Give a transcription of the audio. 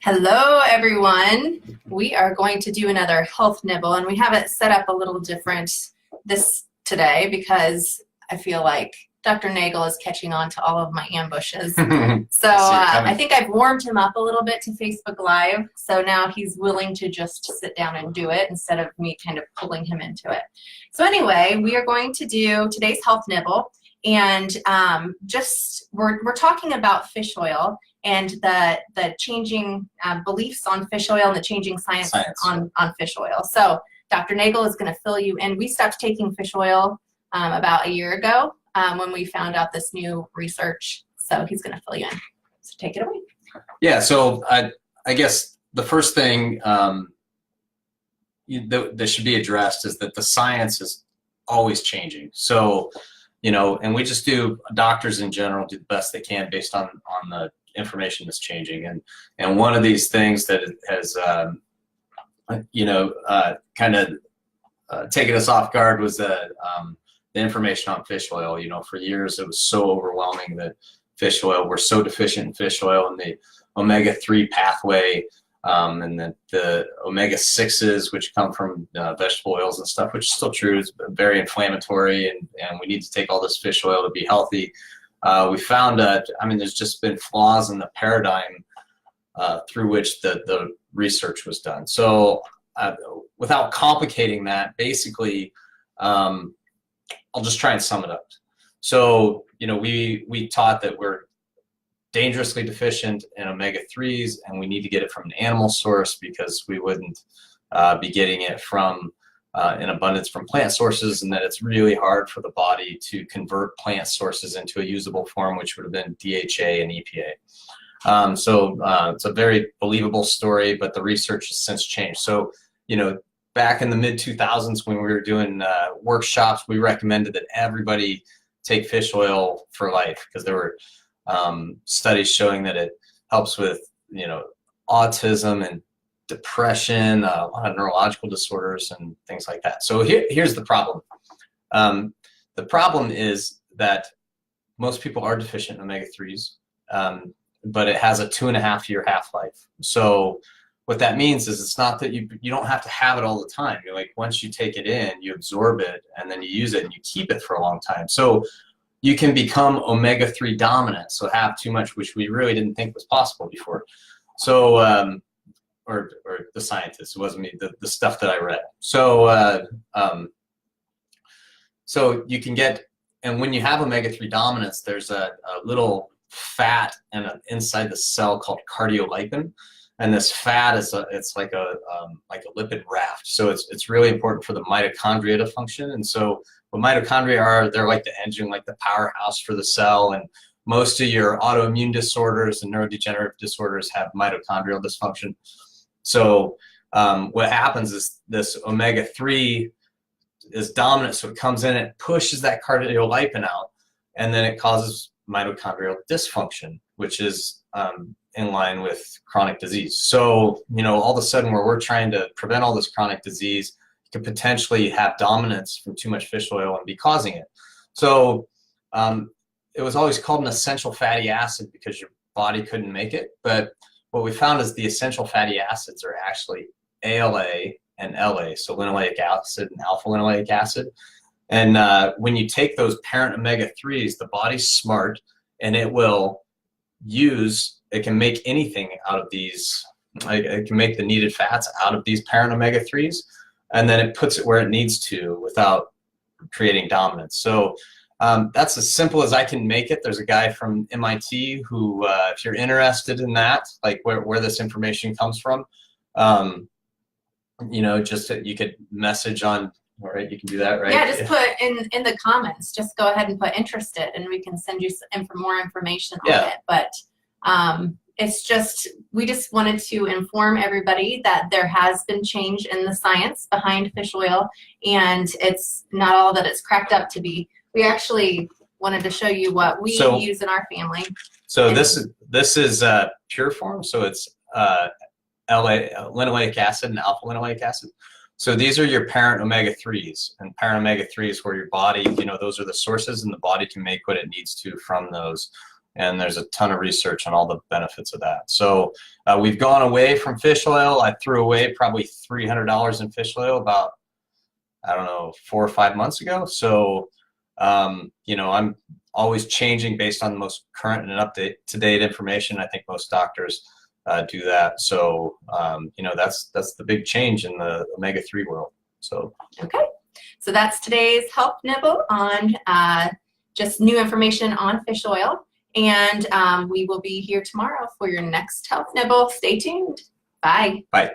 Hello, everyone. We are going to do another health nibble, and we have it set up a little different this today because I feel like Dr. Nagel is catching on to all of my ambushes. So I think I've warmed him up a little bit to Facebook Live, so now he's willing to just sit down and do it instead of me kind of pulling him into it. So anyway, we are going to do today's health nibble, and we're talking about fish oil and the changing beliefs on fish oil and the changing science. On fish oil. So Dr. Nagel is going to fill you in. We stopped taking fish oil about a year ago when we found out this new research. So he's going to fill you in. So take it away. Yeah, so I guess the first thing that should be addressed is that the science is always changing. So, and we just doctors in general do the best they can based on the information that's changing. And one of these things that has, kind of taken us off guard was the information on fish oil. For years it was so overwhelming that fish oil, we're so deficient in fish oil and the omega-3 pathway, and then the omega-6s, which come from vegetable oils and stuff, which is still true, is very inflammatory, and we need to take all this fish oil to be healthy. We found that, there's just been flaws in the paradigm through which the research was done. So without complicating that, basically, I'll just try and sum it up. So, we taught that we're dangerously deficient in omega-3s, and we need to get it from an animal source because we wouldn't be getting it from in abundance from plant sources, and that it's really hard for the body to convert plant sources into a usable form, which would have been DHA and EPA. So it's a very believable story, but the research has since changed. So, back in the mid-2000s when we were doing workshops, we recommended that everybody take fish oil for life because there were studies showing that it helps with, autism and depression, a lot of neurological disorders and things like that. So here's the problem. The problem is that most people are deficient in omega-3s, but it has a 2.5-year half-life. So what that means is it's not that you don't have to have it all the time. You're like, once you take it in, you absorb it, and then you use it, and you keep it for a long time. So you can become omega-3 dominant, so have too much, which we really didn't think was possible before. So or the scientists, it wasn't me, the stuff that I read. So so you can get, and when you have omega-3 dominance, there's a little fat inside the cell called cardiolipin, and this fat is it's like a lipid raft. So it's really important for the mitochondria to function. And so what mitochondria are, they're like the engine, like the powerhouse for the cell, and most of your autoimmune disorders and neurodegenerative disorders have mitochondrial dysfunction. So what happens is this omega-3 is dominant, so it comes in, it pushes that cardiolipin out, and then it causes mitochondrial dysfunction, which is in line with chronic disease. So, all of a sudden where we're trying to prevent all this chronic disease, you could potentially have dominance from too much fish oil and be causing it. So it was always called an essential fatty acid because your body couldn't make it, but what we found is the essential fatty acids are actually ALA and LA, so linoleic acid and alpha linoleic acid. And when you take those parent omega-3s, the body's smart, and it can make anything out of these. It can make the needed fats out of these parent omega-3s, and then it puts it where it needs to without creating dominance. So that's as simple as I can make it. There's a guy from MIT who, if you're interested in that, like where this information comes from, just you could message on, all right, you can do that, right? Yeah, just put in the comments, just go ahead and put interested, and we can send you more information on it. But it's just, we just wanted to inform everybody that there has been change in the science behind fish oil, and it's not all that it's cracked up to be. We actually wanted to show you what we use in our family. So this is pure form. So it's linoleic acid and alpha linoleic acid. So these are your parent omega-3s, and parent omega-3s where your body, those are the sources, and the body can make what it needs to from those. and there's a ton of research on all the benefits of that. So we've gone away from fish oil. I threw away probably $300 in fish oil about, I don't know, 4 or 5 months ago. So, you know, I'm always changing based on the most current and up-to-date information. I think most doctors do that. So, you know, that's the big change in the omega-3 world. So. Okay. So that's today's Health Nibble on just new information on fish oil. And we will be here tomorrow for your next Health Nibble. Stay tuned. Bye. Bye.